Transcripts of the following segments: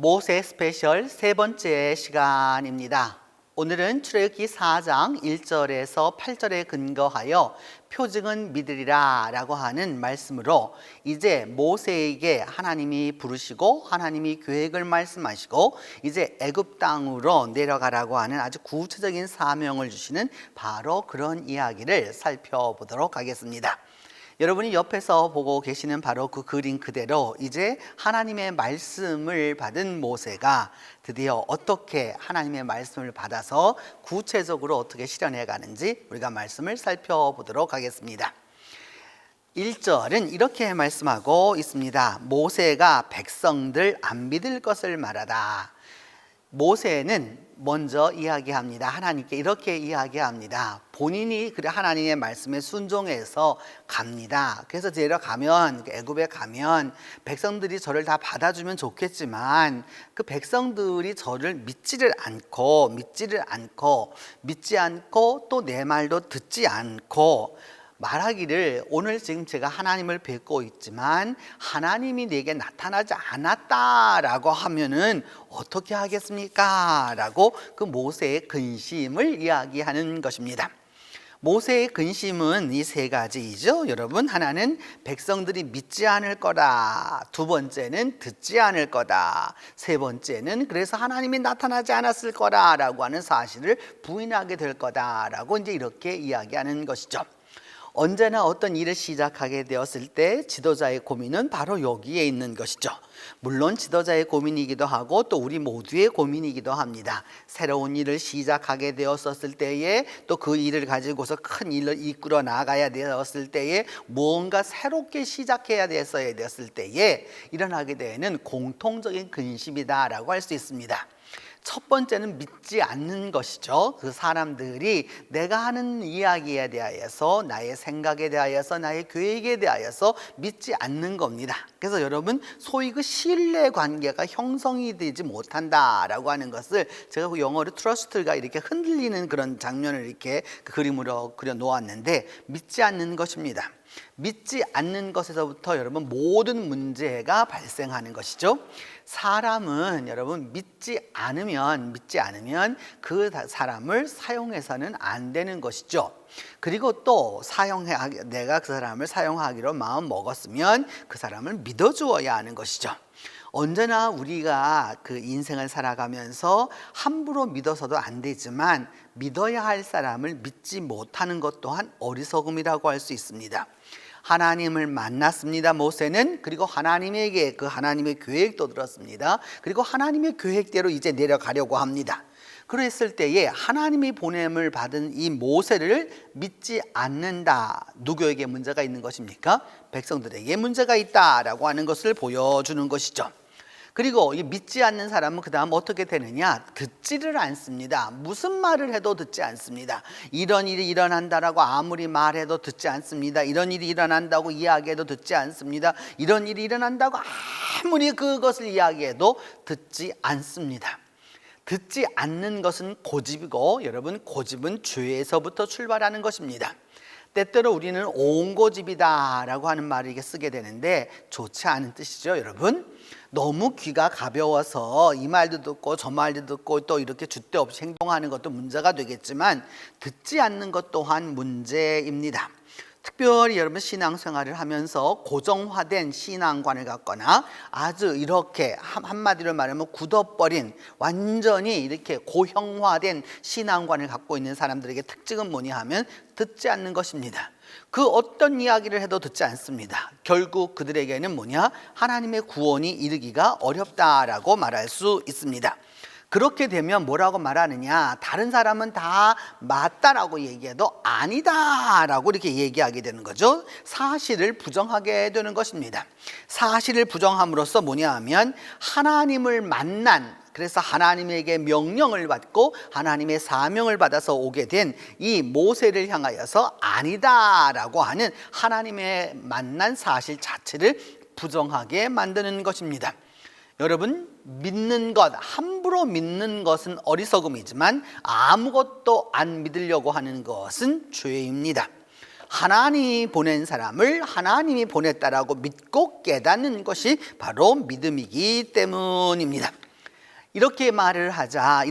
모세 스페셜 세 번째 시간입니다. 오늘은 출애굽기 4장 1절에서 8절에 근거하여 표징은 믿으리라 라고 하는 말씀으로 이제 모세에게 하나님이 부르시고 하나님이 계획을 말씀하시고 이제 애굽 땅으로 내려가라고 하는 아주 구체적인 사명을 주시는 바로 그런 이야기를 살펴보도록 하겠습니다. 여러분이 옆에서 보고 계시는 바로 그 그림 그대로 이제 하나님의 말씀을 받은 모세가 드디어 어떻게 하나님의 말씀을 받아서 구체적으로 어떻게 실현해 가는지 우리가 말씀을 살펴보도록 하겠습니다. 1절은 이렇게 말씀하고 있습니다. 모세가 백성들 안 믿을 것을 말하다. 모세는 먼저 이야기합니다. 하나님께 이렇게 이야기합니다. 본인이 그래 하나님의 말씀에 순종해서 갑니다. 그래서 내려가면 애굽에 가면 백성들이 저를 다 받아주면 좋겠지만 그 백성들이 저를 믿지 않고 또 내 말도 듣지 않고 말하기를 오늘 지금 제가 하나님을 뵙고 있지만 하나님이 내게 나타나지 않았다라고 하면은 어떻게 하겠습니까? 라고 그 모세의 근심을 이야기하는 것입니다. 모세의 근심은 이 세 가지이죠. 여러분, 하나는 백성들이 믿지 않을 거다. 두 번째는 듣지 않을 거다. 세 번째는 그래서 하나님이 나타나지 않았을 거다라고 하는 사실을 부인하게 될 거다라고 이제 이렇게 이야기하는 것이죠. 언제나 어떤 일을 시작하게 되었을 때 지도자의 고민은 바로 여기에 있는 것이죠. 물론 지도자의 고민이기도 하고 또 우리 모두의 고민이기도 합니다. 새로운 일을 시작하게 되었을 때에 또 그 일을 가지고서 큰 일을 이끌어 나가야 되었을 때에 무언가 새롭게 시작해야 되었을 때에 일어나게 되는 공통적인 근심이다라고 할 수 있습니다. 첫 번째는 믿지 않는 것이죠. 그 사람들이 내가 하는 이야기에 대하여서 나의 생각에 대하여서 나의 계획에 대하여서 믿지 않는 겁니다. 그래서 여러분 소위 그 신뢰 관계가 형성이 되지 못한다라고 하는 것을 제가 그 영어로 트러스트가 이렇게 흔들리는 그런 장면을 이렇게 그 그림으로 그려 놓았는데 믿지 않는 것입니다. 믿지 않는 것에서부터 여러분 모든 문제가 발생하는 것이죠. 사람은 여러분 믿지 않으면 그 사람을 사용해서는 안 되는 것이죠. 그리고 또 내가 그 사람을 사용하기로 마음 먹었으면 그 사람을 믿어주어야 하는 것이죠. 언제나 우리가 그 인생을 살아가면서 함부로 믿어서도 안 되지만 믿어야 할 사람을 믿지 못하는 것 또한 어리석음이라고 할 수 있습니다. 하나님을 만났습니다. 모세는. 그리고 하나님에게 그 하나님의 계획도 들었습니다. 그리고 하나님의 계획대로 이제 내려가려고 합니다. 그랬을 때에 하나님이 보냄을 받은 이 모세를 믿지 않는다. 누구에게 문제가 있는 것입니까? 백성들에게 문제가 있다라고 하는 것을 보여주는 것이죠. 그리고 이 믿지 않는 사람은 그 다음 어떻게 되느냐? 듣지를 않습니다. 무슨 말을 해도 듣지 않습니다. 이런 일이 일어난다라고 아무리 말해도 듣지 않습니다. 이런 일이 일어난다고 이야기해도 듣지 않습니다. 이런 일이 일어난다고 아무리 그것을 이야기해도 듣지 않습니다. 듣지 않는 것은 고집이고 여러분 고집은 죄에서부터 출발하는 것입니다. 때때로 우리는 옹고집이다 라고 하는 말을 이렇게 쓰게 되는데 좋지 않은 뜻이죠. 여러분 너무 귀가 가벼워서 이 말도 듣고 저 말도 듣고 또 이렇게 줏대 없이 행동하는 것도 문제가 되겠지만 듣지 않는 것 또한 문제입니다. 특별히 여러분 신앙생활을 하면서 고정화된 신앙관을 갖거나 아주 이렇게 한마디로 말하면 굳어버린 완전히 이렇게 고형화된 신앙관을 갖고 있는 사람들에게 특징은 뭐냐 하면 듣지 않는 것입니다. 그 어떤 이야기를 해도 듣지 않습니다. 결국 그들에게는 뭐냐? 하나님의 구원이 이르기가 어렵다라고 말할 수 있습니다. 그렇게 되면 뭐라고 말하느냐? 다른 사람은 다 맞다라고 얘기해도 아니다라고 이렇게 얘기하게 되는 거죠. 사실을 부정하게 되는 것입니다. 사실을 부정함으로써 뭐냐 하면 하나님을 만난, 그래서 하나님에게 명령을 받고 하나님의 사명을 받아서 오게 된 이 모세를 향하여서 아니다라고 하는 하나님의 만난 사실 자체를 부정하게 만드는 것입니다. 여러분 믿는 것, 함부로 믿는 것은 어리석음이지만 아무것도 안 믿으려고 하는 것은 죄입니다. 하나님이 보낸 사람을 하나님이 보냈다라고 믿고 깨닫는 것이 바로 믿음이기 때문입니다. 이렇게 말을 하자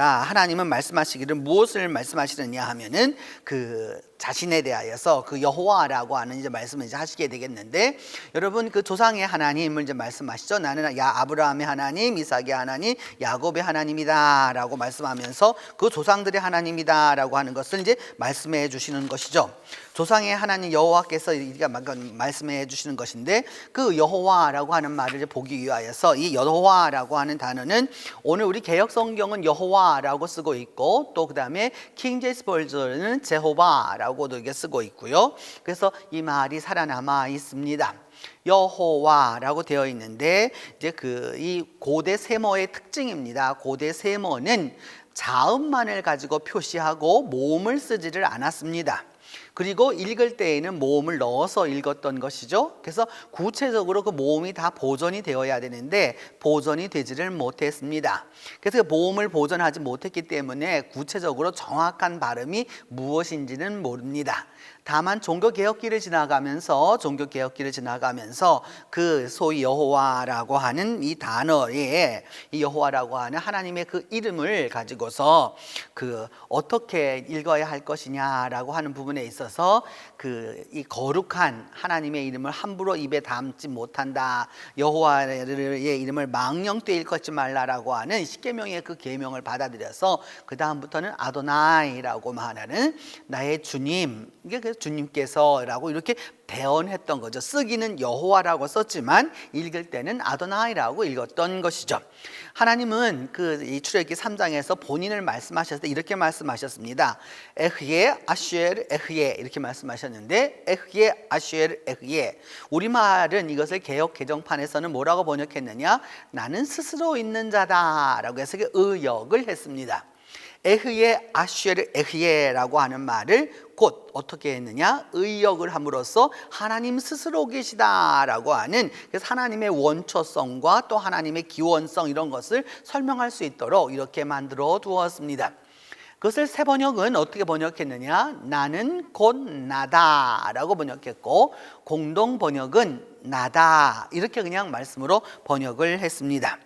하나님은 말씀하시기를 무엇을 말씀하시느냐 하면은 그 자신에 대하여서 그 여호와라고 하는 이제 말씀을 이제 하시게 되겠는데, 여러분 그 조상의 하나님을 이제 말씀하시죠. 나는 아브라함의 하나님, 이삭의 하나님, 야곱의 하나님이다라고 말씀하면서 그 조상들의 하나님이다라고 하는 것을 이제 말씀해 주시는 것이죠. 조상의 하나님 여호와께서 말씀해 주시는 것인데, 그 여호와라고 하는 말을 이제 보기 위하여서 이 여호와라고 하는 단어는 오늘 우리 개역 성경은 여호와라고 쓰고 있고, 또 그다음에 킹 제임스 버전은 제호바라고도 이게 쓰고 있고요. 그래서 이 말이 살아남아 있습니다. 여호와라고 되어 있는데, 이제 이 고대 세모의 특징입니다. 고대 세모는 자음만을 가지고 표시하고 모음을 쓰지를 않았습니다. 그리고 읽을 때에는 모음을 넣어서 읽었던 것이죠. 그래서 구체적으로 그 모음이 다 보존이 되어야 되는데 보존이 되지를 못했습니다. 그래서 그 모음을 보존하지 못했기 때문에 구체적으로 정확한 발음이 무엇인지는 모릅니다. 다만 종교개혁기를 지나가면서 그 소위 여호와라고 하는 이 단어에, 이 여호와라고 하는 하나님의 그 이름을 가지고서 그 어떻게 읽어야 할 것이냐라고 하는 부분에 있어서 이 거룩한 하나님의 이름을 함부로 입에 담지 못한다, 여호와의 이름을 망령되이 읽지 말라라고 하는 십계명의 그 계명을 받아들여서 그 다음부터는 아도나이라고 말하는 나의 주님, 이게 주님께서라고 이렇게 대언했던 거죠. 쓰기는 여호와라고 썼지만 읽을 때는 아도나이라고 읽었던 것이죠. 하나님은 이 출애굽기 3장에서 본인을 말씀하셨을 때 이렇게 말씀하셨습니다. 에흐예 아슈엘 에흐예 이렇게 말씀하셨는데, 에흐예 아슈엘 에흐예, 우리말은 이것을 개역 개정판에서는 뭐라고 번역했느냐, 나는 스스로 있는 자다라고 해서 의역을 했습니다. 에흐예 아슈엘 에흐예라고 하는 말을 곧 어떻게 했느냐, 의역을 함으로써 하나님 스스로 계시다라고 하는, 그래서 하나님의 원초성과 또 하나님의 기원성 이런 것을 설명할 수 있도록 이렇게 만들어 두었습니다. 그것을 새 번역은 어떻게 번역했느냐, 나는 곧 나다라고 번역했고, 공동 번역은 나다 이렇게 그냥 말씀으로 번역을 했습니다.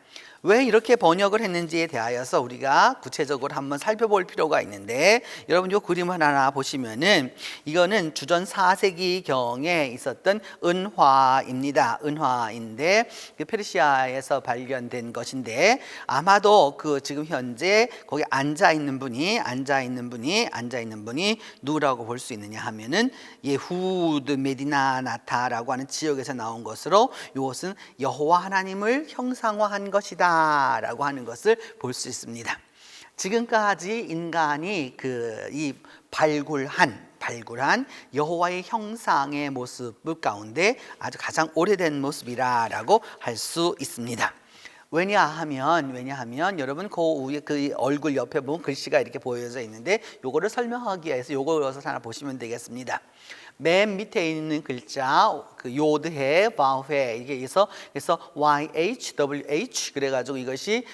왜 이렇게 번역을 했는지에 대하여서 우리가 구체적으로 한번 살펴볼 필요가 있는데, 여러분 이 그림을 하나 보시면은 이거는 주전 4세기 경에 있었던 은화입니다. 은화인데 페르시아에서 발견된 것인데, 아마도 지금 현재 거기 앉아 있는 분이 누구라고 볼 수 있느냐 하면은 예후드 메디나 나타라고 하는 지역에서 나온 것으로, 이것은 여호와 하나님을 형상화한 것이다 라고 하는 것을 볼 수 있습니다. 지금까지 인간이 이 발굴한 여호와의 형상의 모습 가운데 아주 가장 오래된 모습이라고 할 수 있습니다. 왜냐하면 여러분 그 위에 그 얼굴 옆에 보면 글씨가 이렇게 보여져 있는데, 요거를 설명하기 위해서 요거를 하나 보시면 되겠습니다. 맨 밑에 있는 글자 요드해 바회, 이게 그래서 YHWH 그래가지고 이것이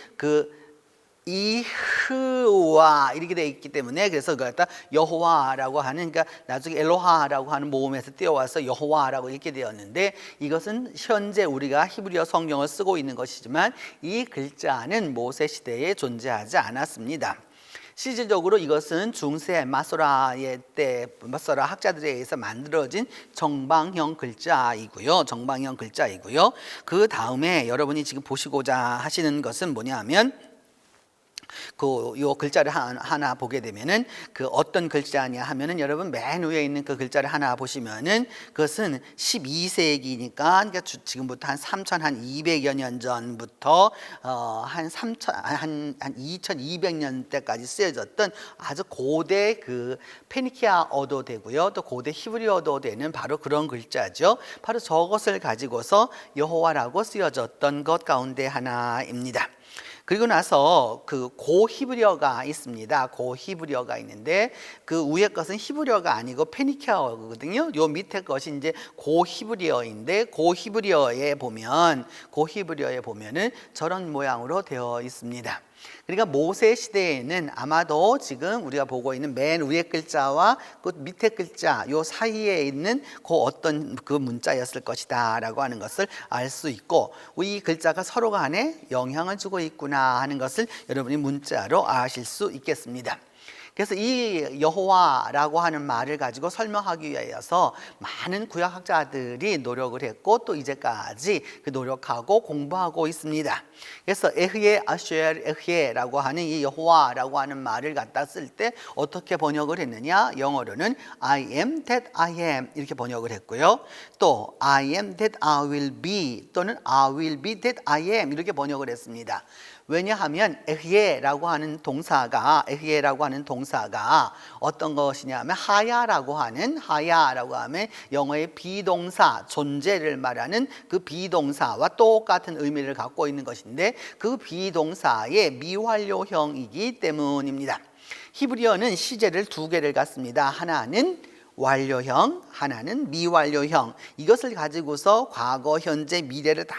이흐와 이렇게 되어 있기 때문에, 그래서 그걸 갖다 여호와라고 하는, 그러니까 나중에 엘로하라고 하는 모음에서 띄어와서 여호와라고 읽게 되었는데, 이것은 현재 우리가 히브리어 성경을 쓰고 있는 것이지만 이 글자는 모세 시대에 존재하지 않았습니다. 실질적으로 이것은 중세 마소라 학자들에 의해서 만들어진 정방형 글자이고요. 그 다음에 여러분이 지금 보시고자 하시는 것은 뭐냐면, 요 글자를 하나 보게 되면은 어떤 글자냐 하면은, 여러분 맨 위에 있는 그 글자를 하나 보시면은 그것은 12세기니까, 그러니까 지금부터 한 3,200여 년 전부터 한 2,200년 때까지 쓰여졌던 아주 고대 페니키아어도 되고요, 또 고대 히브리어도 되는 바로 그런 글자죠. 바로 저것을 가지고서 여호와라고 쓰여졌던 것 가운데 하나입니다. 그리고 나서 고히브리어가 있습니다. 고히브리어가 있는데 그 위에 것은 히브리어가 아니고 페니키아어거든요. 요 밑에 것이 이제 고히브리어인데, 고히브리어에 보면은 저런 모양으로 되어 있습니다. 그러니까 모세 시대에는 아마도 지금 우리가 보고 있는 맨 위에 글자와 그 밑에 글자 요 사이에 있는 그 어떤 그 문자였을 것이다 라고 하는 것을 알 수 있고, 이 글자가 서로 간에 영향을 주고 있구나 하는 것을 여러분이 문자로 아실 수 있겠습니다. 그래서 이 여호와라고 하는 말을 가지고 설명하기 위해서 많은 구약학자들이 노력을 했고 또 이제까지 그 노력하고 공부하고 있습니다. 그래서 에흐예 아쉘 에흐예라고 하는 이 여호와라고 하는 말을 갖다 쓸 때 어떻게 번역을 했느냐, 영어로는 I am that I am 이렇게 번역을 했고요. 또 I am that I will be 또는 I will be that I am 이렇게 번역을 했습니다. 왜냐하면 에흐예라고 하는 동사가 어떤 것이냐면 하야라고 하면 영어의 비동사, 존재를 말하는 그 비동사와 똑같은 의미를 갖고 있는 것인데, 그 비동사의 미완료형이기 때문입니다. 히브리어는 시제를 두 개를 갖습니다. 하나는 완료형, 하나는 미완료형. 이것을 가지고서 과거, 현재, 미래를 다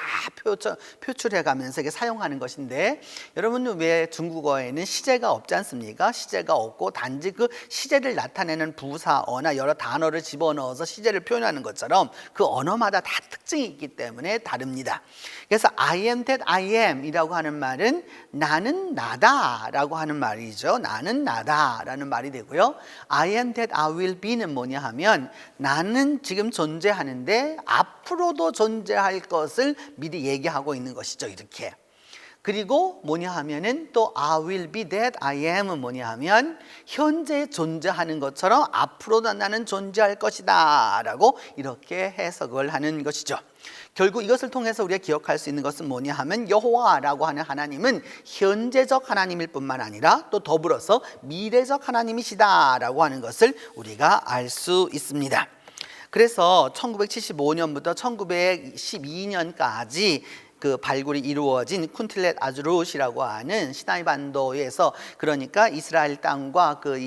표출해 가면서 이게 사용하는 것인데, 여러분 왜 중국어에는 시제가 없지 않습니까? 시제가 없고 단지 그 시제를 나타내는 부사어나 여러 단어를 집어넣어서 시제를 표현하는 것처럼 그 언어마다 다 특징이 있기 때문에 다릅니다. 그래서 I am that I am 이라고 하는 말은 나는 나다 라고 하는 말이죠. 나는 나다 라는 말이 되고요. I am that I will be는 뭐냐 하면 나는 지금 존재하는데 앞으로도 존재할 것을 미리 얘기하고 있는 것이죠. 이렇게. 그리고 뭐냐 하면은 또 I will be that I am은 뭐냐 하면 현재 존재하는 것처럼 앞으로도 나는 존재할 것이다 라고 이렇게 해석을 하는 것이죠. 결국 이것을 통해서 우리가 기억할 수 있는 것은 뭐냐 하면 여호와라고 하는 하나님은 현재적 하나님일 뿐만 아니라 또 더불어서 미래적 하나님이시다 라고 하는 것을 우리가 알 수 있습니다. 그래서 1975년부터 1912년까지 그 발굴이 이루어진 쿤틸렛 아즈룻이라고 하는 시나이 반도에서, 그러니까 이스라엘 땅과 그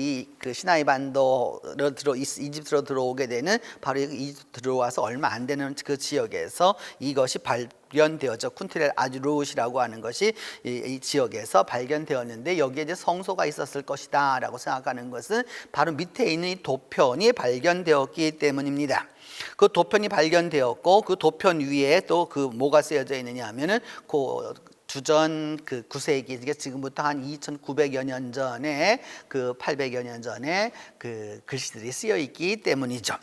시나이 반도로 이집트로 들어오게 되는 바로 이집트 들어와서 얼마 안 되는 그 지역에서 이것이 발견되었죠. 쿤틸렛 아즈룻이라고 하는 것이 이 지역에서 발견되었는데, 여기에 이제 성소가 있었을 것이다라고 생각하는 것은 바로 밑에 있는 이 도편이 발견되었기 때문입니다. 그 도편이 발견되었고 그 도편 위에 또 그 뭐가 쓰여져 있느냐 하면은 그 주전 그 9세기, 이게 지금부터 한 2,900여 년 전에 그 800여 년 전에 그 글씨들이 쓰여 있기 때문이죠.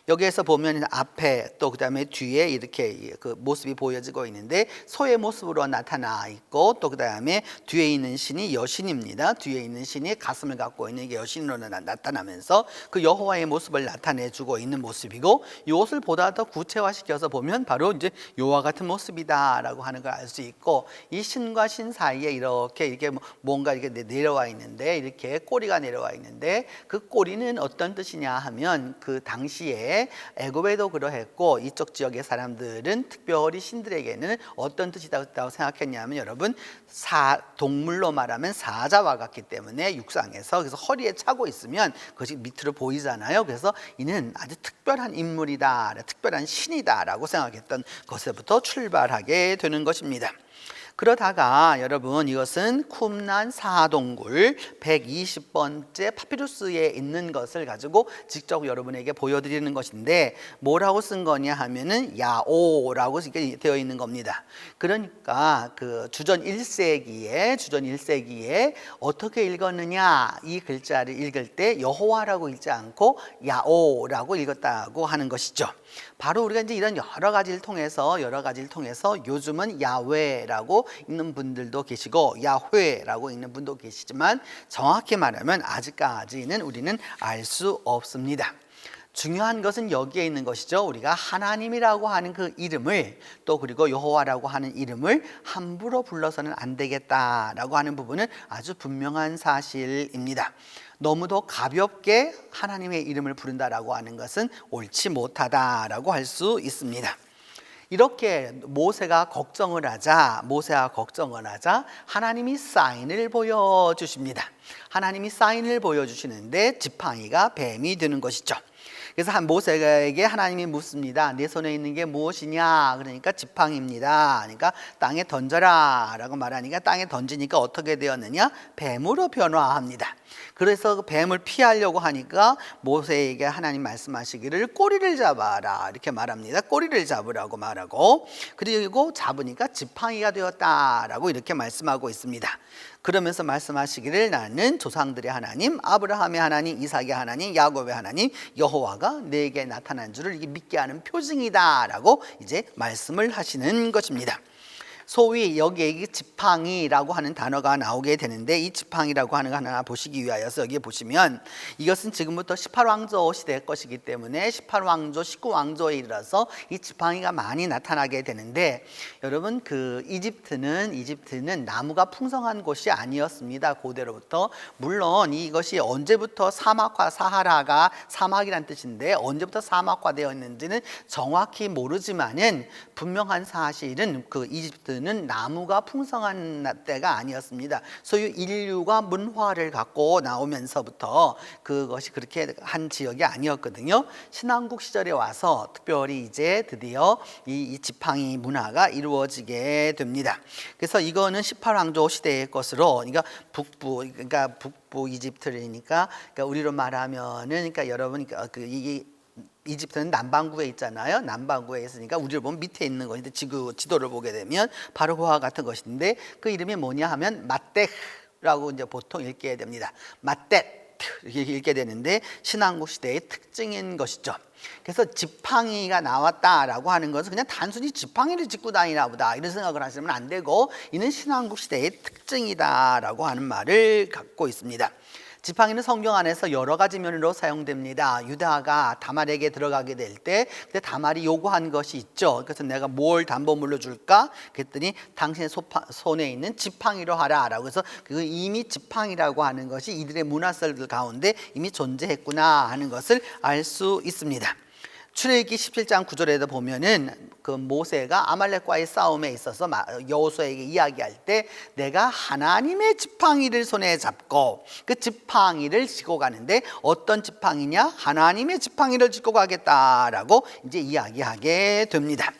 여기에서 보면 앞에 또 그다음에 뒤에 이렇게 그 모습이 보여지고 있는데, 소의 모습으로 나타나 있고 또 그다음에 뒤에 있는 신이 여신입니다. 뒤에 있는 신이 가슴을 갖고 있는 게 여신으로 나타나면서 그 여호와의 모습을 나타내주고 있는 모습이고, 이것을 보다 더 구체화시켜서 보면 바로 이제 요와 같은 모습이다라고 하는 걸 알 수 있고, 이 신과 신 사이에 이렇게 뭔가 이렇게 내려와 있는데, 이렇게 꼬리가 내려와 있는데, 그 꼬리는 어떤 뜻이냐 하면 그 당시에 애굽에도 그러했고 이쪽 지역의 사람들은 특별히 신들에게는 어떤 뜻이다고 생각했냐면, 여러분 동물로 말하면 사자와 같기 때문에 육상에서, 그래서 허리에 차고 있으면 그것이 밑으로 보이잖아요. 그래서 이는 아주 특별한 인물이다, 특별한 신이다라고 생각했던 것에부터 출발하게 되는 것입니다. 그러다가 여러분 이것은 쿰란 사동굴 120번째 파피루스에 있는 것을 가지고 직접 여러분에게 보여드리는 것인데, 뭐라고 쓴 거냐 하면은 야오라고 되어 있는 겁니다. 그러니까 그 주전 1세기에 어떻게 읽었느냐, 이 글자를 읽을 때 여호와라고 읽지 않고 야오라고 읽었다고 하는 것이죠. 바로 우리가 이제 이런 여러 가지를 통해서 요즘은 야훼라고 읽는 분들도 계시고 야훼라고 읽는 분도 계시지만, 정확히 말하면 아직까지는 우리는 알 수 없습니다. 중요한 것은 여기에 있는 것이죠. 우리가 하나님이라고 하는 그 이름을, 또 그리고 여호와라고 하는 이름을 함부로 불러서는 안 되겠다라고 하는 부분은 아주 분명한 사실입니다. 너무도 가볍게 하나님의 이름을 부른다라고 하는 것은 옳지 못하다라고 할 수 있습니다. 이렇게 모세가 걱정을 하자 하나님이 사인을 보여주십니다. 하나님이 사인을 보여주시는데 지팡이가 뱀이 되는 것이죠. 그래서 한 모세에게 하나님이 묻습니다. 내 손에 있는 게 무엇이냐? 그러니까 지팡이입니다. 그러니까 땅에 던져라 라고 말하니까 땅에 던지니까 어떻게 되었느냐? 뱀으로 변화합니다. 그래서 그 뱀을 피하려고 하니까 모세에게 하나님 말씀하시기를 꼬리를 잡아라 이렇게 말합니다. 꼬리를 잡으라고 말하고, 그리고 잡으니까 지팡이가 되었다라고 이렇게 말씀하고 있습니다. 그러면서 말씀하시기를 나는 조상들의 하나님, 아브라함의 하나님, 이삭의 하나님, 야곱의 하나님 여호와가 내게 나타난 줄을 믿게 하는 표징이다라고 이제 말씀을 하시는 것입니다. 소위 여기에 지팡이라고 하는 단어가 나오게 되는데, 이 지팡이라고 하는 거 하나 보시기 위하여서 여기에 보시면 이것은 지금부터 18왕조 시대의 것이기 때문에 18왕조, 19왕조에 이르러서 이 지팡이가 많이 나타나게 되는데, 여러분 그 이집트는 나무가 풍성한 곳이 아니었습니다. 고대로부터. 물론 이것이 언제부터 사막화, 사하라가 사막이란 뜻인데 언제부터 사막화되어 있는지는 정확히 모르지만은 분명한 사실은 그 이집트는 나무가 풍성한 때가 아니었습니다. 소위 인류가 문화를 갖고 나오면서부터 그것이 그렇게 한 지역이 아니었거든요. 신왕국 시절에 와서 특별히 이제 드디어 이 지팡이 문화가 이루어지게 됩니다. 그래서 이거는 18왕조 시대의 것으로, 그러니까 북부 이집트니까, 그러니까 우리로 말하면은, 그러니까 여러분 이 이집트는 남반구에 있잖아요. 남반구에 있으니까 우리를 보면 밑에 있는 것인데, 지도를 보게 되면 바로 그와 같은 것인데, 그 이름이 뭐냐 하면 마떼라고 이제 보통 읽게 됩니다. 마떼 이렇게 읽게 되는데 신왕국 시대의 특징인 것이죠. 그래서 지팡이가 나왔다라고 하는 것은 그냥 단순히 지팡이를 짚고 다니나 보다 이런 생각을 하시면 안 되고, 이는 신왕국 시대의 특징이다라고 하는 말을 갖고 있습니다. 지팡이는 성경 안에서 여러 가지 면으로 사용됩니다. 유다가 다말에게 들어가게 될 때 그때 다말이 요구한 것이 있죠. 그래서 내가 뭘 담보물로 줄까? 그랬더니 당신의 손에 있는 지팡이로 하라라고 해서 그 이미 지팡이라고 하는 것이 이들의 문화설들 가운데 이미 존재했구나 하는 것을 알 수 있습니다. 출애굽기 17장 9절에도 보면은 그 모세가 아말렉과의 싸움에 있어서 여호수아에게 이야기할 때 내가 하나님의 지팡이를 손에 잡고 그 지팡이를 쥐고 가는데, 어떤 지팡이냐? 하나님의 지팡이를 쥐고 가겠다라고 이제 이야기하게 됩니다.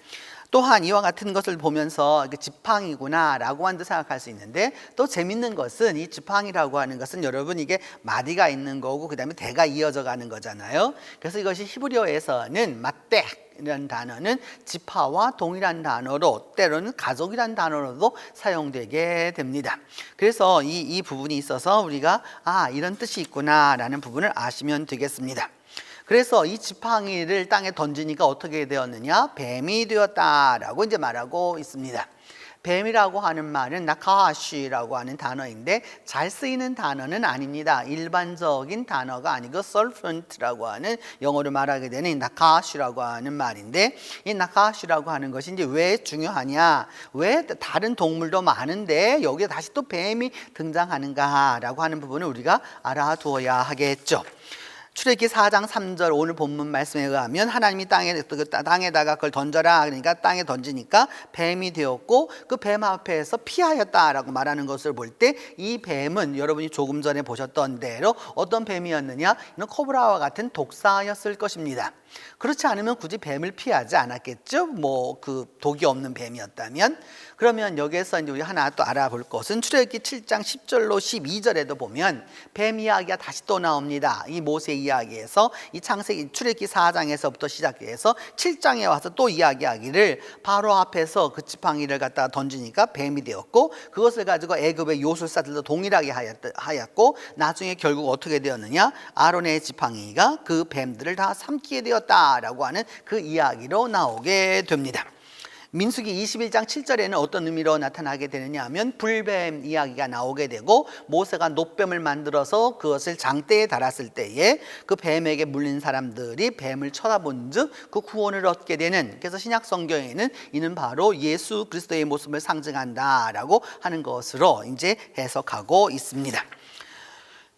또한 이와 같은 것을 보면서 지팡이구나 라고 생각할 수 있는데, 또 재밌는 것은 이 지팡이라고 하는 것은 여러분 이게 마디가 있는 거고 그 다음에 대가 이어져 가는 거잖아요. 그래서 이것이 히브리어에서는 마떼 이라는 단어는 지파와 동일한 단어로, 때로는 가족이란 단어로도 사용되게 됩니다. 그래서 이 부분이 있어서 우리가 이런 뜻이 있구나 라는 부분을 아시면 되겠습니다. 그래서 이 지팡이를 땅에 던지니까 어떻게 되었느냐? 뱀이 되었다라고 이제 말하고 있습니다. 뱀이라고 하는 말은 나카시라고 하는 단어인데 잘 쓰이는 단어는 아닙니다. 일반적인 단어가 아니고 serpent라고 하는, 영어로 말하게 되는 나카시라고 하는 말인데, 이 나카시라고 하는 것이 이제 왜 중요하냐? 왜 다른 동물도 많은데 여기에 다시 또 뱀이 등장하는가라고 하는 부분을 우리가 알아두어야 하겠죠. 출애굽기 4장 3절 오늘 본문 말씀에 의하면 하나님이 땅에다가 그걸 던져라, 그러니까 땅에 던지니까 뱀이 되었고 그 뱀 앞에서 피하였다라고 말하는 것을 볼 때, 이 뱀은 여러분이 조금 전에 보셨던 대로 어떤 뱀이었느냐? 이는 코브라와 같은 독사였을 것입니다. 그렇지 않으면 굳이 뱀을 피하지 않았겠죠? 그 독이 없는 뱀이었다면. 그러면 여기에서 이제 우리 하나 또 알아볼 것은 출애굽기 7장 10절로 12절에도 보면 뱀 이야기가 다시 또 나옵니다. 이 모세 이야기에서 이 창세기 출애굽기 4장에서부터 시작해서 7장에 와서 또 이야기하기를 바로 앞에서 그 지팡이를 갖다가 던지니까 뱀이 되었고, 그것을 가지고 애굽의 요술사들도 동일하게 하였고, 나중에 결국 어떻게 되었느냐? 아론의 지팡이가 그 뱀들을 다 삼키게 되었다라고 하는 그 이야기로 나오게 됩니다. 민수기 21장 7절에는 어떤 의미로 나타나게 되느냐 하면 불뱀 이야기가 나오게 되고, 모세가 놋뱀을 만들어서 그것을 장대에 달았을 때에 그 뱀에게 물린 사람들이 뱀을 쳐다본 즉 그 구원을 얻게 되는, 그래서 신약 성경에는 이는 바로 예수 그리스도의 모습을 상징한다라고 하는 것으로 이제 해석하고 있습니다.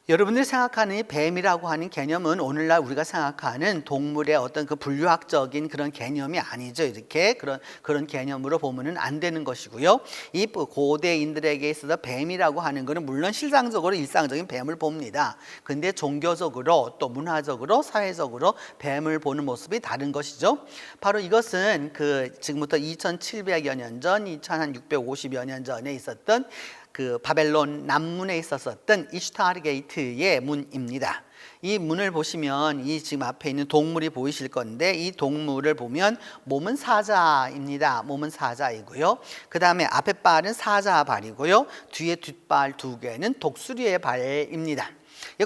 여러분들이 생각하는 이 뱀이라고 하는 개념은 오늘날 우리가 생각하는 동물의 어떤 그 분류학적인 그런 개념이 아니죠. 이렇게 그런 개념으로 보면은 안 되는 것이고요. 이 고대인들에게 있어서 뱀이라고 하는 것은 물론 실상적으로 일상적인 뱀을 봅니다. 근데 종교적으로 또 문화적으로 사회적으로 뱀을 보는 모습이 다른 것이죠. 바로 이것은 지금부터 2700여 년 전, 2650여 년 전에 있었던 그 바벨론 남문에 있었던 이슈타르 게이트의 문입니다. 이 문을 보시면 이 지금 앞에 있는 동물이 보이실 건데 이 동물을 보면 몸은 사자입니다. 몸은 사자이고요. 그 다음에 앞에 발은 사자 발이고요. 뒤에 뒷발 두 개는 독수리의 발입니다.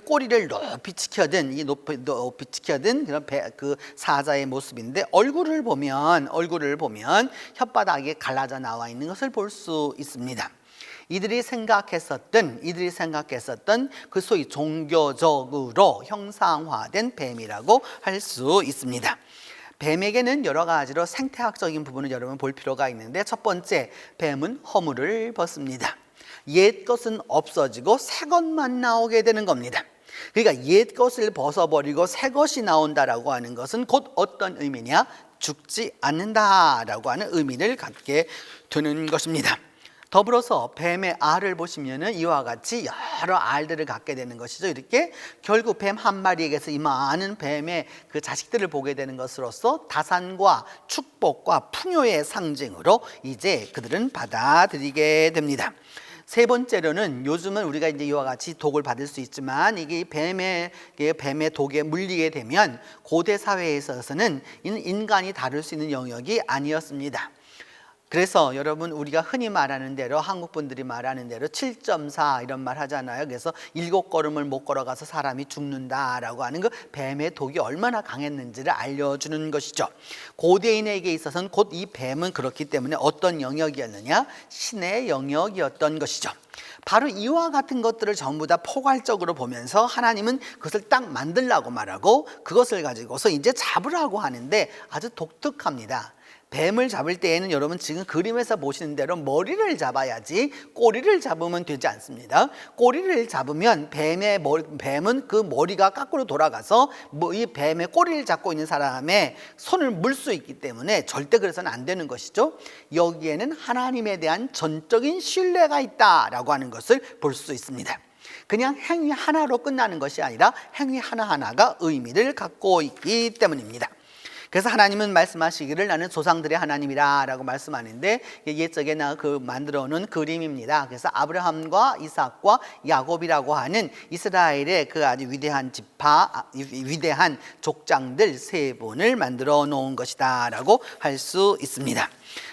꼬리를 높이 치켜든 높이 치켜든 그런 그 사자의 모습인데 얼굴을 보면 혓바닥이 갈라져 나와 있는 것을 볼 수 있습니다. 이들이 생각했었던 그 소위 종교적으로 형상화된 뱀이라고 할 수 있습니다. 뱀에게는 여러 가지로 생태학적인 부분을 여러분 볼 필요가 있는데 첫 번째, 뱀은 허물을 벗습니다. 옛 것은 없어지고 새 것만 나오게 되는 겁니다. 그러니까 옛 것을 벗어버리고 새 것이 나온다라고 하는 것은 곧 어떤 의미냐? 죽지 않는다라고 하는 의미를 갖게 되는 것입니다. 더불어서 뱀의 알을 보시면은 이와 같이 여러 알들을 갖게 되는 것이죠. 이렇게 결국 뱀 한 마리에게서 이 많은 뱀의 그 자식들을 보게 되는 것으로서 다산과 축복과 풍요의 상징으로 이제 그들은 받아들이게 됩니다. 세 번째로는 요즘은 우리가 이제 이와 같이 독을 받을 수 있지만 이게 뱀의 독에 물리게 되면 고대 사회에 있어서는 인간이 다룰 수 있는 영역이 아니었습니다. 그래서 여러분 우리가 흔히 말하는 대로 한국 분들이 말하는 대로 7.4 이런 말 하잖아요. 그래서 7걸음을 못 걸어가서 사람이 죽는다라고 하는 그 뱀의 독이 얼마나 강했는지를 알려주는 것이죠. 고대인에게 있어서는 곧 이 뱀은 그렇기 때문에 어떤 영역이었느냐? 신의 영역이었던 것이죠. 바로 이와 같은 것들을 전부 다 포괄적으로 보면서 하나님은 그것을 딱 만들라고 말하고 그것을 가지고서 이제 잡으라고 하는데 아주 독특합니다. 뱀을 잡을 때에는 여러분 지금 그림에서 보시는 대로 머리를 잡아야지 꼬리를 잡으면 되지 않습니다. 꼬리를 잡으면 뱀은 그 머리가 거꾸로 돌아가서 이 뱀의 꼬리를 잡고 있는 사람의 손을 물 수 있기 때문에 절대 그래서는 안 되는 것이죠. 여기에는 하나님에 대한 전적인 신뢰가 있다라고 하는 것을 볼 수 있습니다. 그냥 행위 하나로 끝나는 것이 아니라 행위 하나하나가 의미를 갖고 있기 때문입니다. 그래서 하나님은 말씀하시기를 나는 조상들의 하나님이라 라고 말씀하는데 옛적에 만들어 놓은 그림입니다. 그래서 아브라함과 이삭과 야곱이라고 하는 이스라엘의 그 아주 위대한 위대한 족장들 세 분을 만들어 놓은 것이다 라고 할 수 있습니다.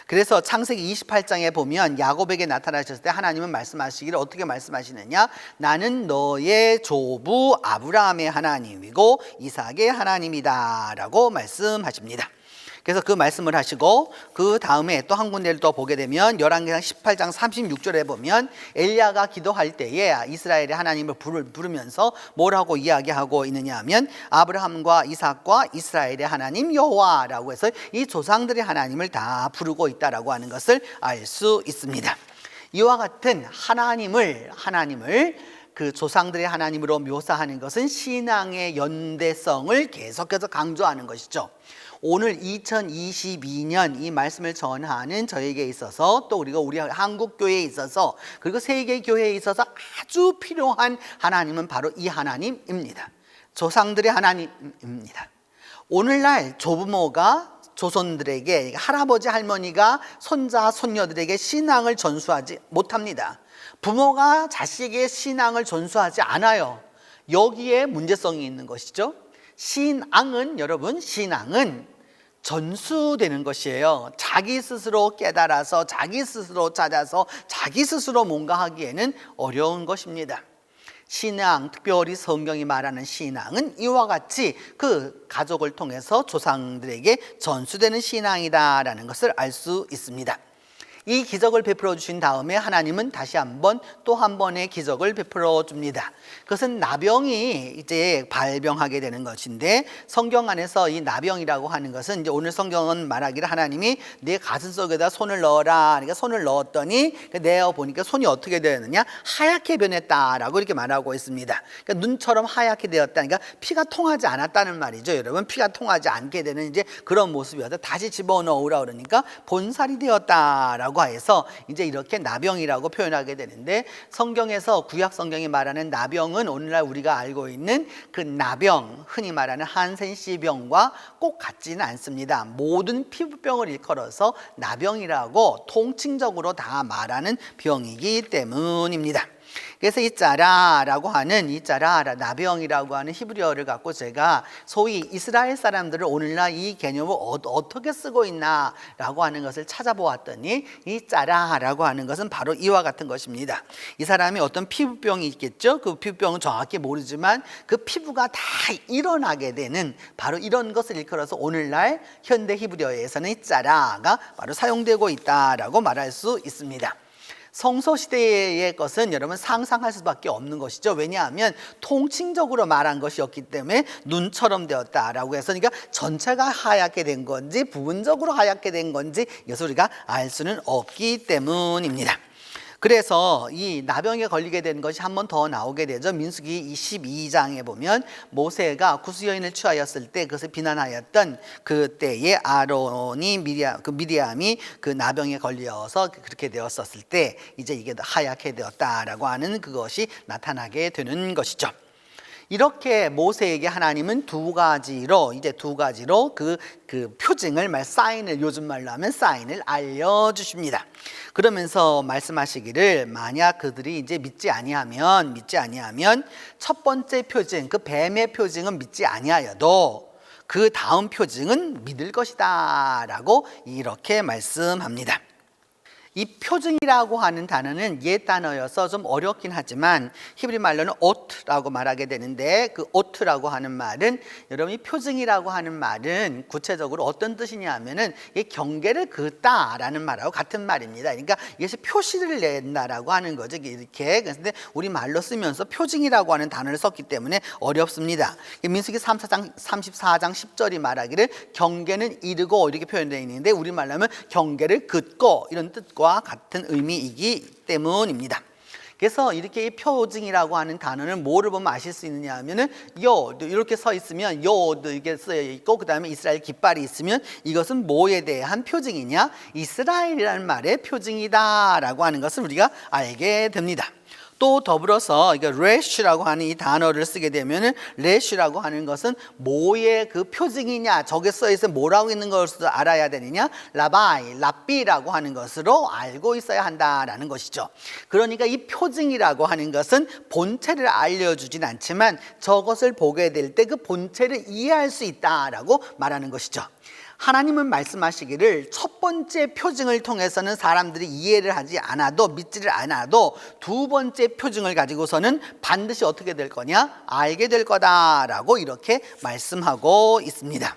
그래서 창세기 28장에 보면 야곱에게 나타나셨을 때 하나님은 말씀하시기를 어떻게 말씀하시느냐? 나는 너의 조부 아브라함의 하나님이고 이삭의 하나님이다 라고 말씀하십니다. 그래서 그 말씀을 하시고 그 다음에 또 한 군데를 또 보게 되면 열왕기상 18장 36절에 보면 엘리야가 기도할 때에 이스라엘의 하나님을 부르면서 뭐라고 이야기하고 있느냐 하면 아브라함과 이삭과 이스라엘의 하나님 여호와라고 해서 이 조상들의 하나님을 다 부르고 있다라고 하는 것을 알 수 있습니다. 이와 같은 하나님을 그 조상들의 하나님으로 묘사하는 것은 신앙의 연대성을 계속해서 강조하는 것이죠. 오늘 2022년 이 말씀을 전하는 저에게 있어서 또 우리 한국 교회에 있어서 그리고 세계 교회에 있어서 아주 필요한 하나님은 바로 이 하나님입니다. 조상들의 하나님입니다. 오늘날 조부모가 조손들에게 할아버지 할머니가 손자 손녀들에게 신앙을 전수하지 못합니다. 부모가 자식의 신앙을 전수하지 않아요. 여기에 문제성이 있는 것이죠. 신앙은 전수되는 것이에요. 자기 스스로 깨달아서 자기 스스로 찾아서 자기 스스로 뭔가 하기에는 어려운 것입니다. 신앙, 특별히 성경이 말하는 신앙은 이와 같이 그 가족을 통해서 조상들에게 전수되는 신앙이다라는 것을 알 수 있습니다. 이 기적을 베풀어 주신 다음에 하나님은 다시 한번 또 한 번의 기적을 베풀어 줍니다. 그것은 나병이 이제 발병하게 되는 것인데, 성경 안에서 이 나병이라고 하는 것은 이제 오늘 성경은 말하기를 하나님이 내 가슴 속에다 손을 넣어라. 그러니까 손을 넣었더니 내어 보니까 손이 어떻게 되었느냐? 하얗게 변했다라고 이렇게 말하고 있습니다. 그러니까 눈처럼 하얗게 되었다. 그러니까 피가 통하지 않았다는 말이죠. 여러분, 피가 통하지 않게 되는 이제 그런 모습이어서 다시 집어넣으라 그러니까 본살이 되었다라고 해서 이제 이렇게 나병이라고 표현하게 되는데, 성경에서 구약 성경이 말하는 나병은 오늘날 우리가 알고 있는 그 나병, 흔히 말하는 한센시병과 꼭 같지는 않습니다. 모든 피부병을 일컬어서 나병이라고 통칭적으로 다 말하는 병이기 때문입니다. 그래서 이 짜라라고 하는 이 짜라 나병이라고 하는 히브리어를 갖고 제가 소위 이스라엘 사람들을 오늘날 이 개념을 어떻게 쓰고 있나라고 하는 것을 찾아보았더니, 이 짜라라고 하는 것은 바로 이와 같은 것입니다. 이 사람이 어떤 피부병이 있겠죠. 그 피부병은 정확히 모르지만 그 피부가 다 일어나게 되는 바로 이런 것을 일컬어서 오늘날 현대 히브리어에서는 이 짜라가 바로 사용되고 있다라고 말할 수 있습니다. 성소시대의 것은 여러분 상상할 수밖에 없는 것이죠. 왜냐하면 통칭적으로 말한 것이었기 때문에 눈처럼 되었다라고 해서, 그러니까 전체가 하얗게 된 건지 부분적으로 하얗게 된 건지 이것을 우리가 알 수는 없기 때문입니다. 그래서 이 나병에 걸리게 된 것이 한 번 더 나오게 되죠. 민수기 22장에 보면 모세가 구스여인을 취하였을 때 그것을 비난하였던 그때에 아론이 미디암이 그 나병에 걸려서 그렇게 되었었을 때 이제 이게 하얗게 되었다라고 하는 그것이 나타나게 되는 것이죠. 이렇게 모세에게 하나님은 두 가지로 그 표징을 사인을, 요즘 말로 하면 사인을 알려주십니다. 그러면서 말씀하시기를, 만약 그들이 이제 믿지 아니하면 첫 번째 표징, 그 뱀의 표징은 믿지 아니하여도 그 다음 표징은 믿을 것이다 라고 이렇게 말씀합니다. 이 표징이라고 하는 단어는 옛 단어여서 좀 어렵긴 하지만 히브리 말로는 오트라고 말하게 되는데, 그 오트라고 하는 말은, 여러분 이 표징이라고 하는 말은 구체적으로 어떤 뜻이냐 하면은 이 경계를 긋다라는 말하고 같은 말입니다. 그러니까 이것이 표시를 낸다라고 하는 거죠. 이렇게. 그런데 우리 말로 쓰면서 표징이라고 하는 단어를 썼기 때문에 어렵습니다. 민수기 34장 10절이 말하기를 경계는 이르고 이렇게 표현되어 있는데, 우리 말로 하면 경계를 긋고 이런 뜻과 같은 의미이기 때문입니다. 그래서 이렇게 표징이라고 하는 단어는 뭐를 보면 아실 수 있느냐 하면은 요 이렇게 서 있으면 요도 이렇게 쓰여 있고, 그 다음에 이스라엘 깃발이 있으면 이것은 뭐에 대한 표징이냐? 이스라엘이라는 말의 표징이다라고 하는 것을 우리가 알게 됩니다. 또 더불어서 이게 레쉬라고 하는 이 단어를 쓰게 되면은, 레쉬라고 하는 것은 뭐의 그 표징이냐, 저게 써 있으면 뭐라고 있는 것을 알아야 되느냐, 라비라고 하는 것으로 알고 있어야 한다라는 것이죠. 그러니까 이 표징이라고 하는 것은 본체를 알려주진 않지만 저것을 보게 될 때 그 본체를 이해할 수 있다라고 말하는 것이죠. 하나님은 말씀하시기를 첫 번째 표징을 통해서는 사람들이 이해를 하지 않아도, 믿지를 않아도 두 번째 표징을 가지고서는 반드시 어떻게 될 거냐? 알게 될 거다라고 이렇게 말씀하고 있습니다.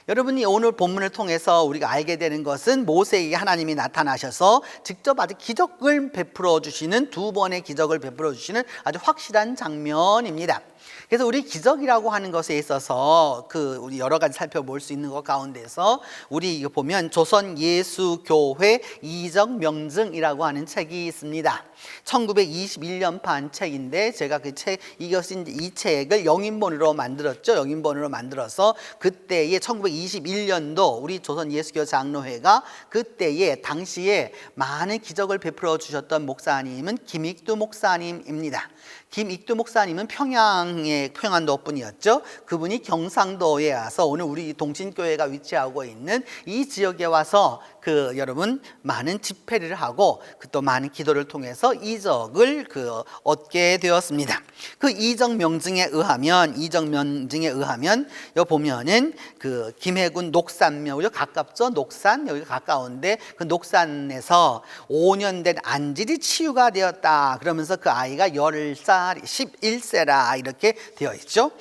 여러분이 오늘 본문을 통해서 우리가 알게 되는 것은 모세에게 하나님이 나타나셔서 직접 아주 기적을 베풀어 주시는, 두 번의 기적을 베풀어 주시는 아주 확실한 장면입니다. 그래서 우리 기적이라고 하는 것에 있어서 우리 여러 가지 살펴볼 수 있는 것 가운데서 우리 이거 보면 조선 예수교회 이적 명증이라고 하는 책이 있습니다. 1921년판 책인데, 제가 이 책을 영인본으로 만들었죠. 영인본으로 만들어서 그때에 1921년도 우리 조선 예수교 장로회가 그때에 당시에 많은 기적을 베풀어 주셨던 목사님은 김익두 목사님입니다. 김익두 목사님은 평안도 분이었죠. 그분이 경상도에 와서 오늘 우리 동신교회가 위치하고 있는 이 지역에 와서 여러분 많은 집회를 하고 또 많은 기도를 통해서 이적을 얻게 되었습니다. 그 이적 명증에 의하면 여기 보면은 김해군 녹산면, 여기 가깝죠. 녹산, 여기 가까운데 그 녹산에서 5년 된 안질이 치유가 되었다. 그러면서 그 아이가 10살 11세라 이렇게 되어 있죠.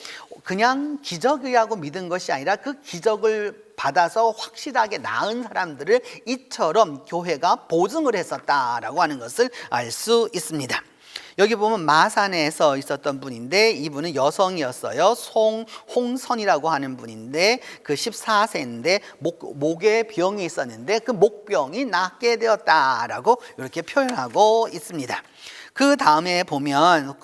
그냥 기적이라고 믿은 것이 아니라 그 기적을 받아서 확실하게 나은 사람들을 이처럼 교회가 보증을 했었다라고 하는 것을 알 수 있습니다. 여기 보면 마산에서 있었던 분인데 이분은 여성이었어요. 홍선이라고 하는 분인데 그 14세인데 목에 병이 있었는데 그 목병이 낫게 되었다라고 이렇게 표현하고 있습니다. 그 다음에 보면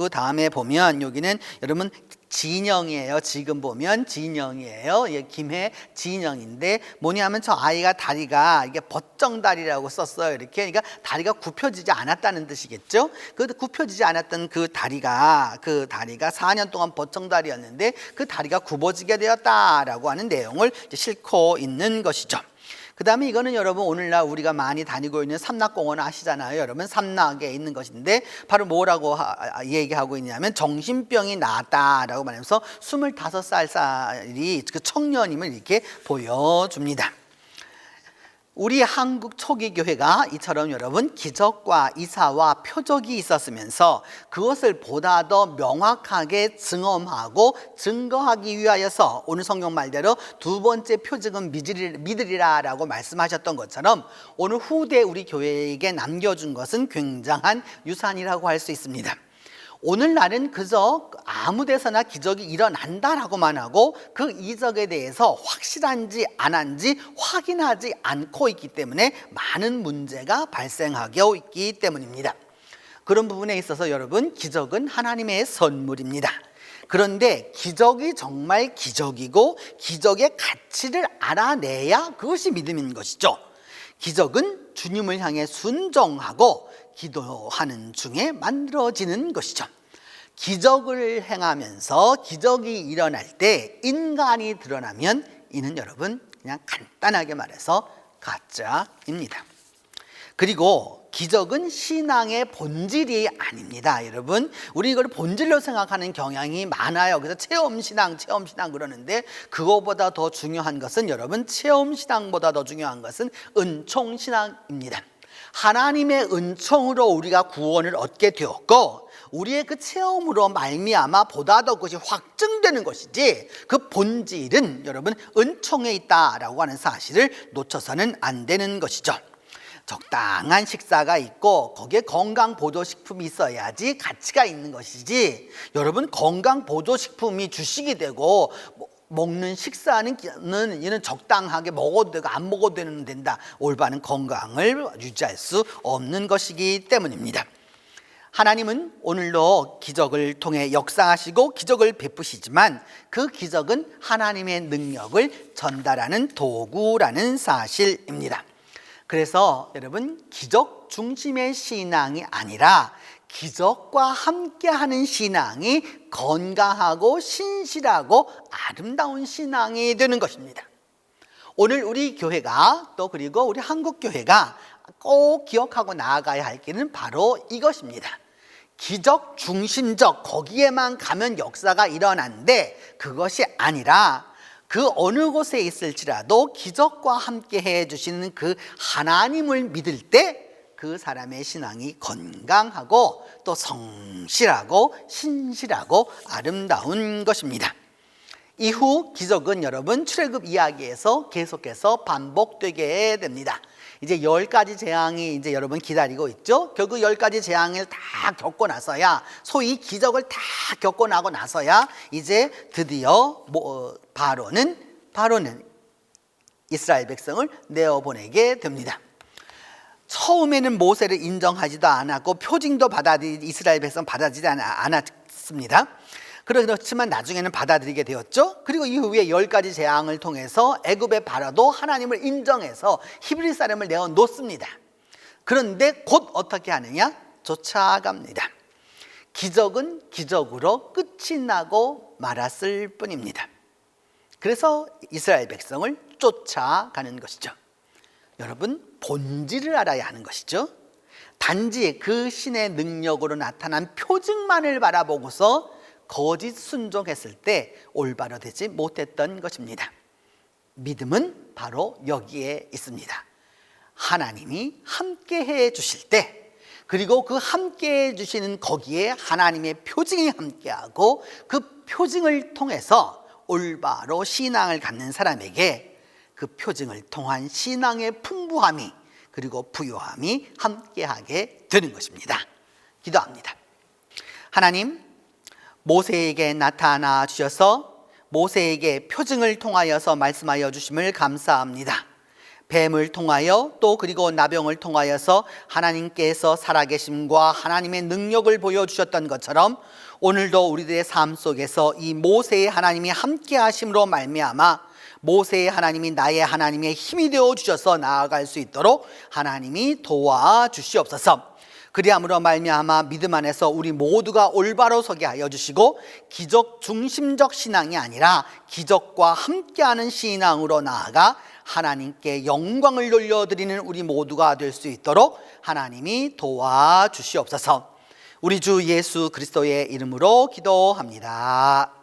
여기는 여러분 진영이에요. 지금 보면 진영이에요. 예, 김해 진영인데 뭐냐면 저 아이가 다리가 이게 벗정다리라고 썼어요. 이렇게 그러니까 다리가 굽혀지지 않았다는 뜻이겠죠. 그 굽혀지지 않았던 그 다리가 4년 동안 벗정다리였는데 그 다리가 굽어지게 되었다라고 하는 내용을 싣고 있는 것이죠. 그 다음에 이거는 여러분 오늘날 우리가 많이 다니고 있는 삼락공원 아시잖아요. 여러분 삼락에 있는 것인데 바로 뭐라고 얘기하고 있냐면 정신병이 나았다라고 말하면서 25살짜리 그 청년임을 이렇게 보여줍니다. 우리 한국 초기 교회가 이처럼 여러분 기적과 이사와 표적이 있었으면서 그것을 보다 더 명확하게 증언하고 증거하기 위하여서 오늘 성경 말대로 두 번째 표적은 믿으리라라고 말씀하셨던 것처럼 오늘 후대 우리 교회에게 남겨준 것은 굉장한 유산이라고 할 수 있습니다. 오늘날은 그저 아무 데서나 기적이 일어난다라고만 하고 그 이적에 대해서 확실한지 안 한지 확인하지 않고 있기 때문에 많은 문제가 발생하고 있기 때문입니다. 그런 부분에 있어서 여러분 기적은 하나님의 선물입니다. 그런데 기적이 정말 기적이고 기적의 가치를 알아내야 그것이 믿음인 것이죠. 기적은 주님을 향해 순종하고 기도하는 중에 만들어지는 것이죠. 기적을 행하면서 기적이 일어날 때 인간이 드러나면 이는 여러분 그냥 간단하게 말해서 가짜입니다. 그리고 기적은 신앙의 본질이 아닙니다. 여러분 우리 이걸 본질로 생각하는 경향이 많아요. 그래서 체험신앙 그러는데 그거보다 더 중요한 것은 여러분 체험신앙보다 더 중요한 것은 은총신앙입니다. 하나님의 은총으로 우리가 구원을 얻게 되었고 우리의 그 체험으로 말미암아 보다 더 그것이 확증되는 것이지 그 본질은 여러분 은총에 있다라고 하는 사실을 놓쳐서는 안 되는 것이죠. 적당한 식사가 있고 거기에 건강보조식품이 있어야지 가치가 있는 것이지 여러분 건강보조식품이 주식이 되고 먹는 식사는 얘는 적당하게 먹어도 되고 안 먹어도 된다. 올바른 건강을 유지할 수 없는 것이기 때문입니다. 하나님은 오늘도 기적을 통해 역사하시고 기적을 베푸시지만 그 기적은 하나님의 능력을 전달하는 도구라는 사실입니다. 그래서 여러분 기적 중심의 신앙이 아니라 기적과 함께하는 신앙이 건강하고 신실하고 아름다운 신앙이 되는 것입니다. 오늘 우리 교회가 또 그리고 우리 한국 교회가 꼭 기억하고 나아가야 할 길은 바로 이것입니다. 기적 중심적 거기에만 가면 역사가 일어나는데 그것이 아니라 그 어느 곳에 있을지라도 기적과 함께 해주시는 그 하나님을 믿을 때 그 사람의 신앙이 건강하고 또 성실하고 신실하고 아름다운 것입니다. 이후 기적은 여러분 출애굽 이야기에서 계속해서 반복되게 됩니다. 이제 10가지 재앙이 이제 여러분 기다리고 있죠. 결국 10가지 재앙을 다 겪고 나서야 소위 기적을 다 겪고 나고 나서야 이제 드디어 바로는 이스라엘 백성을 내어보내게 됩니다. 처음에는 모세를 인정하지도 않았고 표징도 이스라엘 백성 받아들이지 않았습니다. 그렇지만 나중에는 받아들이게 되었죠. 그리고 이후에 10가지 재앙을 통해서 애굽의 바로도 하나님을 인정해서 히브리 사람을 내어놓습니다. 그런데 곧 어떻게 하느냐? 쫓아갑니다. 기적은 기적으로 끝이 나고 말았을 뿐입니다. 그래서 이스라엘 백성을 쫓아가는 것이죠. 여러분 본질을 알아야 하는 것이죠. 단지 그 신의 능력으로 나타난 표징만을 바라보고서 거짓 순종했을 때 올바로 되지 못했던 것입니다. 믿음은 바로 여기에 있습니다. 하나님이 함께 해 주실 때 그리고 그 함께 해주시는 거기에 하나님의 표징이 함께하고 그 표징을 통해서 올바로 신앙을 갖는 사람에게 그 표징을 통한 신앙의 풍부함이 그리고 부요함이 함께하게 되는 것입니다. 기도합니다. 하나님, 모세에게 나타나 주셔서 모세에게 표징을 통하여서 말씀하여 주심을 감사합니다. 뱀을 통하여 또 그리고 나병을 통하여서 하나님께서 살아계심과 하나님의 능력을 보여주셨던 것처럼 오늘도 우리들의 삶 속에서 이 모세의 하나님이 함께 하심으로 말미암아 모세의 하나님이 나의 하나님의 힘이 되어 주셔서 나아갈 수 있도록 하나님이 도와주시옵소서. 그리함으로 말미암아 믿음 안에서 우리 모두가 올바로 서게 하여 주시고 기적 중심적 신앙이 아니라 기적과 함께하는 신앙으로 나아가 하나님께 영광을 돌려드리는 우리 모두가 될 수 있도록 하나님이 도와주시옵소서. 우리 주 예수 그리스도의 이름으로 기도합니다.